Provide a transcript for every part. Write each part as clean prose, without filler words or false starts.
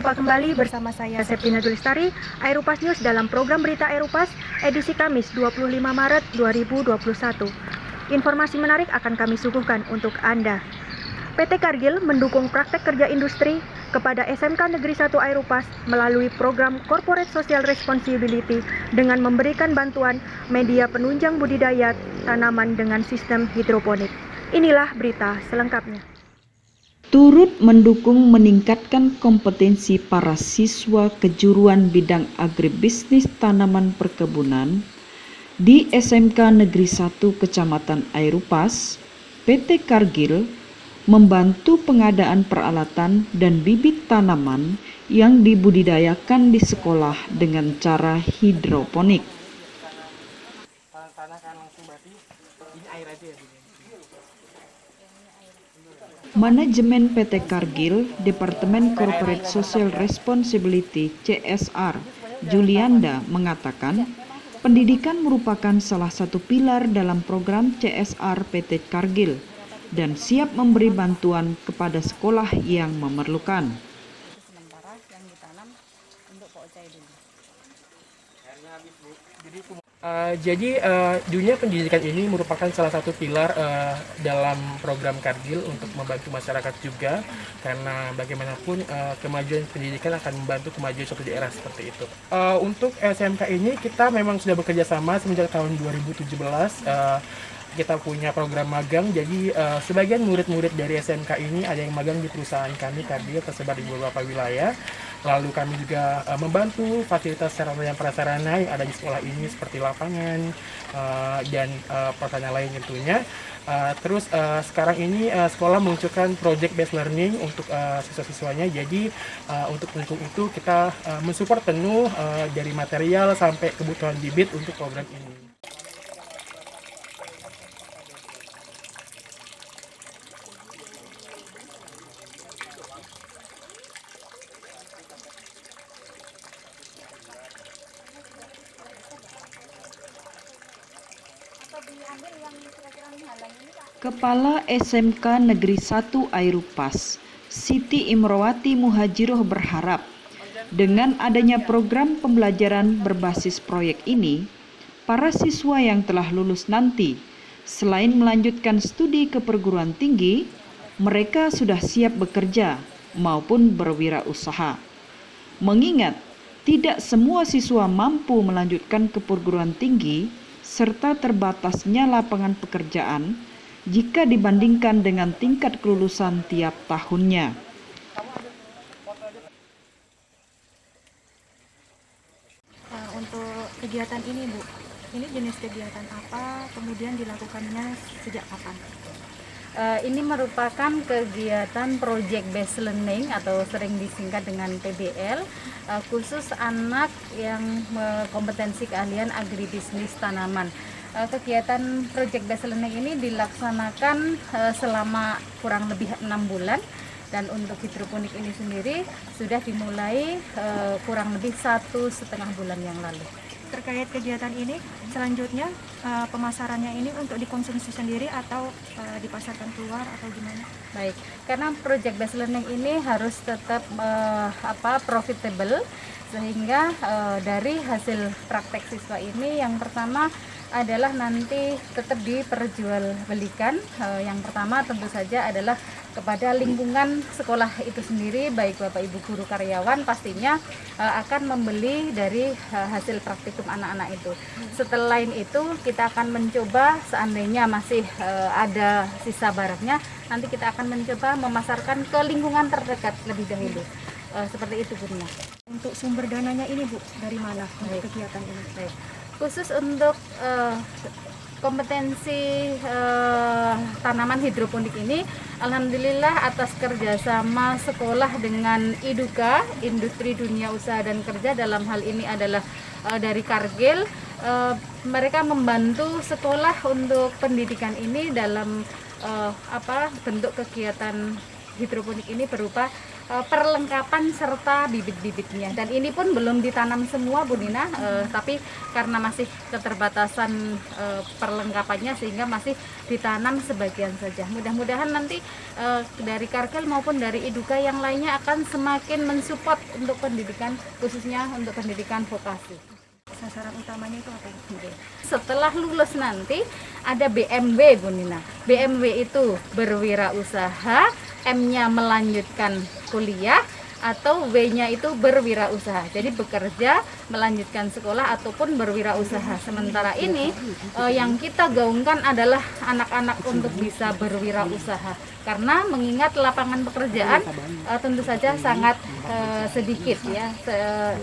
Berjumpa kembali bersama saya Septina Julistari, Aeropas News dalam program Berita Aeropas edisi Kamis 25 Maret 2021. Informasi menarik akan kami suguhkan untuk Anda. PT Cargill mendukung praktek kerja industri kepada SMK Negeri 1 Aeropas melalui program Corporate Social Responsibility dengan memberikan bantuan media penunjang budidaya tanaman dengan sistem hidroponik. Inilah berita selengkapnya. Turut mendukung meningkatkan kompetensi para siswa kejuruan bidang agribisnis tanaman perkebunan di SMK Negeri 1 Kecamatan Aeropas, PT Cargill membantu pengadaan peralatan dan bibit tanaman yang dibudidayakan di sekolah dengan cara hidroponik. Manajemen PT Cargill, Departemen Corporate Social Responsibility (CSR), Julianda mengatakan, pendidikan merupakan salah satu pilar dalam program CSR PT Cargill dan siap memberi bantuan kepada sekolah yang memerlukan. Sementara yang ditanam untuk pocai dulu. Jadi dunia pendidikan ini merupakan salah satu pilar dalam program Cargill untuk membantu masyarakat juga, karena bagaimanapun kemajuan pendidikan akan membantu kemajuan suatu daerah seperti itu. Untuk SMK ini kita memang sudah bekerja sama semenjak tahun 2017. Kita punya program magang, jadi sebagian murid-murid dari SMK ini ada yang magang di perusahaan kami Cargill tersebar di beberapa wilayah. Lalu kami juga membantu fasilitas sarana dan prasarana yang ada di sekolah ini seperti lapangan dan prasarana lain tentunya. Terus sekarang ini sekolah meluncurkan project based learning untuk siswa-siswanya. Jadi untuk mendukung itu kita mensupport penuh dari material sampai kebutuhan bibit untuk program ini. Kepala SMK Negeri 1 Aeropas, Siti Imrawati Muhajiroh berharap dengan adanya program pembelajaran berbasis proyek ini, para siswa yang telah lulus nanti, selain melanjutkan studi ke perguruan tinggi, mereka sudah siap bekerja maupun berwirausaha. Mengingat tidak semua siswa mampu melanjutkan ke perguruan tinggi serta terbatasnya lapangan pekerjaan jika dibandingkan dengan tingkat kelulusan tiap tahunnya. Untuk kegiatan ini, Bu, ini jenis kegiatan apa, kemudian dilakukannya sejak kapan? Ini merupakan kegiatan project based learning atau sering disingkat dengan PBL, khusus anak yang kompetensi keahlian agribisnis tanaman. Kegiatan project based learning ini dilaksanakan selama kurang lebih 6 bulan, dan untuk hidroponik ini sendiri sudah dimulai kurang lebih 1,5 bulan yang lalu. Terkait kegiatan ini, selanjutnya pemasarannya ini untuk dikonsumsi sendiri atau dipasarkan keluar atau gimana? Baik, karena project based learning ini harus tetap profitable, sehingga dari hasil praktek siswa ini yang pertama adalah nanti tetap diperjualbelikan. Yang pertama tentu saja adalah kepada lingkungan sekolah itu sendiri, baik Bapak Ibu guru karyawan pastinya akan membeli dari hasil praktikum anak-anak itu. Setelah itu kita akan mencoba, seandainya masih ada sisa barangnya, nanti kita akan mencoba memasarkan ke lingkungan terdekat lebih dahulu. Seperti itu, Bu Nia. Untuk sumber dananya ini, Bu, dari mana untuk kegiatan ini? Baik. Khusus untuk kompetensi tanaman hidroponik ini, alhamdulillah atas kerjasama sekolah dengan IDUKA, Industri Dunia Usaha dan Kerja, dalam hal ini adalah dari Cargill, mereka membantu sekolah untuk pendidikan ini dalam bentuk kegiatan hidroponik ini berupa perlengkapan serta bibit-bibitnya. Dan ini pun belum ditanam semua Bu Nina, tapi karena masih keterbatasan perlengkapannya sehingga masih ditanam sebagian saja. Mudah-mudahan nanti dari Kargil maupun dari Iduka yang lainnya akan semakin mensupport untuk pendidikan, khususnya untuk pendidikan vokasi. Sasaran utamanya itu apa? Setelah lulus nanti ada BMW Bu Nina. BMW itu berwirausaha, M-nya melanjutkan kuliah, atau W-nya itu berwirausaha. Jadi bekerja, melanjutkan sekolah ataupun berwirausaha. Sementara ini yang kita gaungkan adalah anak-anak untuk bisa berwirausaha. Karena mengingat lapangan pekerjaan tentu saja sangat sedikit ya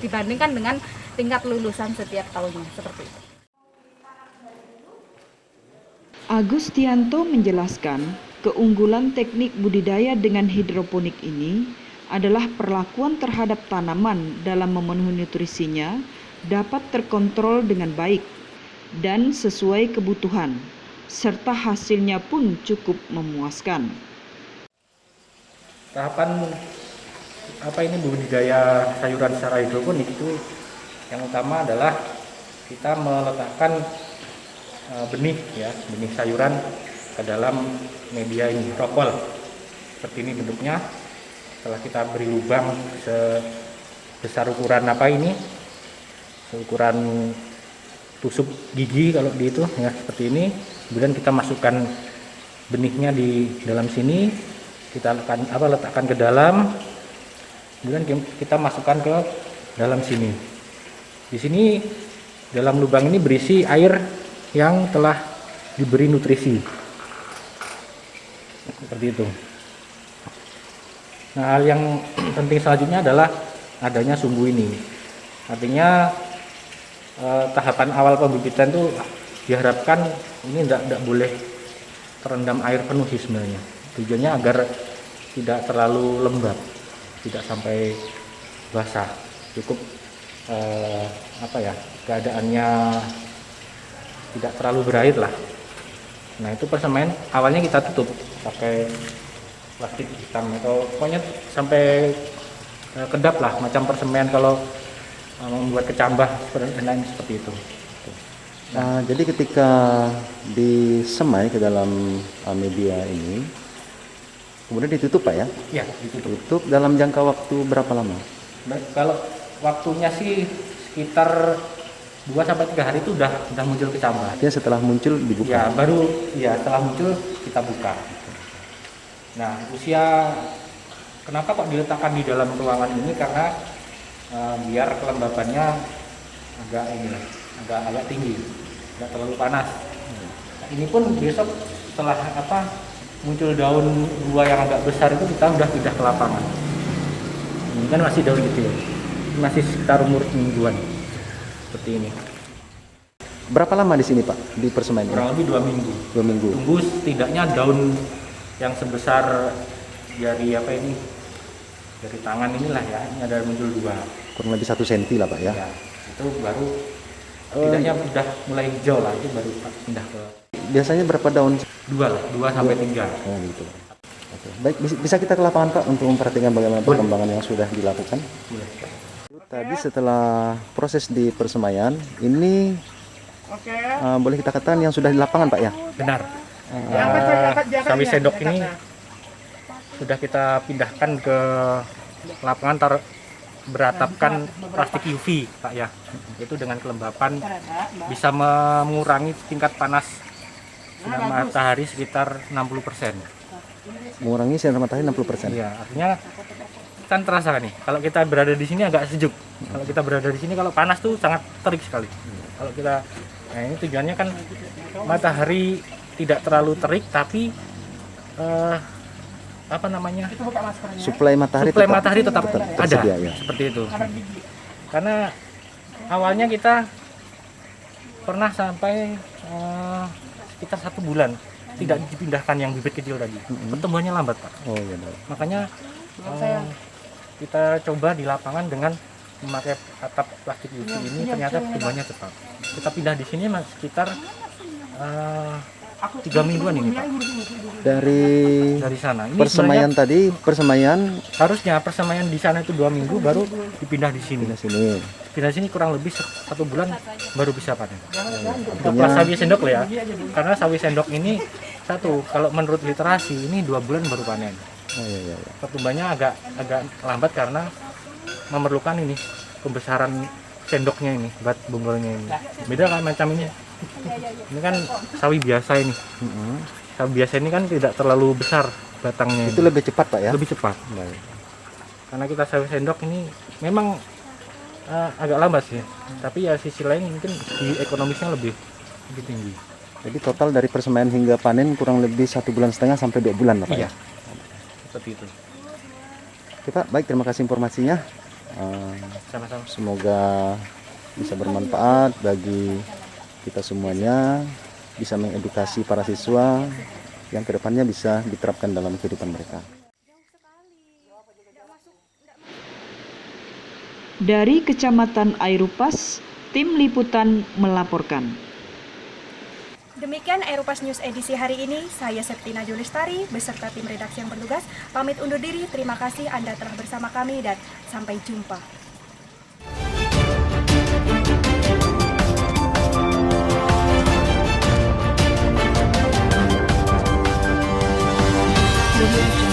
dibandingkan dengan tingkat lulusan setiap tahunnya seperti itu. Agustianto menjelaskan, keunggulan teknik budidaya dengan hidroponik ini adalah perlakuan terhadap tanaman dalam memenuhi nutrisinya dapat terkontrol dengan baik dan sesuai kebutuhan, serta hasilnya pun cukup memuaskan. Tahapan budidaya sayuran secara hidroponik itu yang utama adalah kita meletakkan benih sayuran ke dalam media ini, ropol. Seperti ini bentuknya. Setelah kita beri lubang sebesar ukuran ukuran tusuk gigi kalau di itu ya, seperti ini. Kemudian kita masukkan benihnya di dalam sini, kita letakkan ke dalam, kemudian kita masukkan ke dalam sini. Di sini dalam lubang ini berisi air yang telah diberi nutrisi. Seperti itu. Nah, hal yang penting selanjutnya adalah adanya sumbu ini. Artinya tahapan awal pembibitan itu diharapkan ini tidak boleh terendam air penuh sih sebenarnya. Tujuannya agar tidak terlalu lembab, tidak sampai basah. Cukup keadaannya tidak terlalu berair lah. Nah, itu persemen awalnya kita tutup pakai plastik hitam atau pokoknya sampai kedap lah, macam persemen kalau membuat kecambah seperti itu. Jadi ketika disemai ke dalam media ini, kemudian ditutup Pak ya? Iya, ditutup. Tutup dalam jangka waktu berapa lama? Kalau waktunya sih sekitar 2-3 hari itu udah muncul kecambah. Artinya setelah muncul dibuka? Setelah muncul kita buka. Nah, kenapa kok diletakkan di dalam ruangan ini? Karena biar kelembabannya agak tinggi, tidak terlalu panas. Nah, ini pun besok setelah muncul daun buah yang agak besar itu kita udah pindah ke lapangan. Ini kan masih daun kecil, masih sekitar umur mingguan seperti ini. Berapa lama di sini Pak di persemaian? Kurang lebih 2 minggu. 2 minggu. Tunggu setidaknya daun yang sebesar dari dari tangan inilah ya, ini ada muncul 2. Kurang lebih 1 cm lah Pak ya. Ya, itu baru setidaknya udah mulai hijau lah, itu baru pindah ke. Biasanya berapa daun? 2 sampai 3. Oh gitu. Oke. Baik, bisa kita ke lapangan Pak untuk memperhatikan bagaimana perkembangan yang sudah dilakukan. Boleh. Tadi setelah proses di persemaian ini boleh kita katakan yang sudah di lapangan Pak ya? Benar. Sawi sendok ini sudah kita pindahkan ke lapangan beratapkan plastik UV Pak ya. Itu dengan kelembapan bisa mengurangi tingkat panas sinar matahari sekitar 60%. Mengurangi sinar matahari 60%. Iya, artinya kan terasa kan nih. Kalau kita berada di sini agak sejuk. Kalau kita berada di sini kalau panas tuh sangat terik sekali. Kalau kita ini tujuannya kan matahari tidak terlalu terik tapi Suplai matahari tetap ada tersedia, ya. Seperti itu. Karena awalnya kita pernah sampai sekitar 1 bulan tidak dipindahkan yang bibit kecil tadi. Pertumbuhannya lambat Pak. Oh iya. Makanya kita coba di lapangan dengan memakai atap plastik UV ini ternyata pertumbuhannya cepat. Kita pindah di sini sekitar 3 mingguan ini Pak. Dari Sana. Ini persemaian tadi, persemaian harusnya persemaian di sana itu 2 minggu baru dipindah di sini. di sini. Pindah sini kurang lebih 1 bulan baru bisa panen. Untuk Artinya- sawi sendok ya, karena sawi sendok ini kalau menurut literasi ini 2 bulan baru panen. Oh, iya. Pertumbuhannya agak lambat karena memerlukan ini pembesaran sendoknya ini, bat bunglnya ini. Beda kan macam ini. Ini kan sawi biasa ini. Sawi biasa ini kan tidak terlalu besar batangnya. Itu lebih cepat Pak ya? lebih cepat. Baik. Karena kita sawi sendok ini memang agak lambat sih. Tapi ya sisi lain mungkin di ekonomisnya lebih tinggi. Jadi total dari persemaian hingga panen kurang lebih 1,5 bulan sampai 2 bulan Pak Iya. ya? Seperti itu. Oke Pak, baik, terima kasih informasinya. Sama-sama. Semoga bisa bermanfaat bagi kita semuanya, bisa mengedukasi para siswa yang kedepannya bisa diterapkan dalam kehidupan mereka. Dari Kecamatan Airupas, tim liputan melaporkan. Demikian Airupas News edisi hari ini. Saya Septina Julistari beserta tim redaksi yang bertugas pamit undur diri. Terima kasih Anda telah bersama kami dan sampai jumpa. Audio Jungle.